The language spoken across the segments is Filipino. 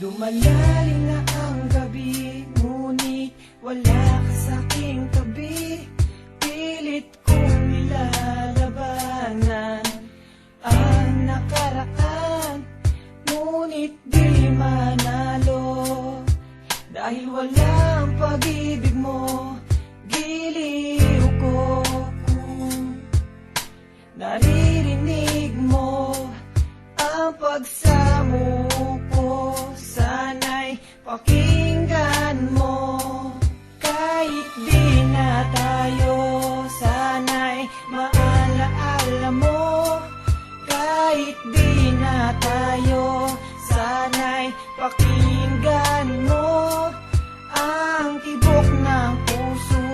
Lumalalim na ang gabi, ngunit wala ka sa'king tabi. Pilit kong nilalabanan ang nakaraan, ngunit di manalo. Dahil walang pag-ibig mo, giliw ko kung naririnig mo ang pagsamo ko. Sana'y pakinggan mo, kahit di na tayo. Sana'y maalaala mo, kahit di na tayo. Sana'y pakinggan mo, ang tibok ng puso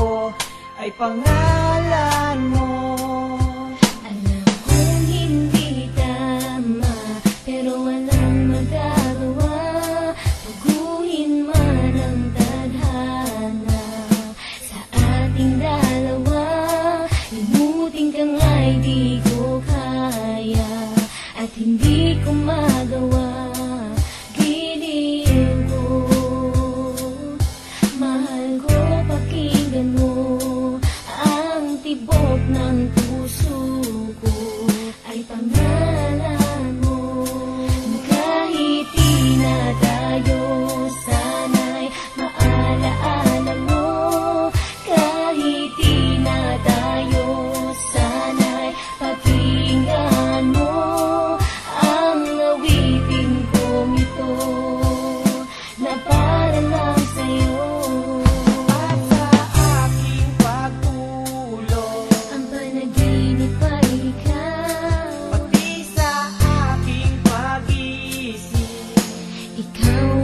ko ay pangalan mo. Di ko kaya at hindi ko magawa. Giliw ko, mahal ko, pakinggan mo ang tibok ng puso ko ay pangalan mo. Kahit di na tayo, sana'y maalaala mo. Kahit di na tayo, pakinggan mo ang awitin kong ito na para lang sa'yo. At sa aking pagtulog, ang panaginip ay ikaw. pati sa aking pag-isip, Ikaw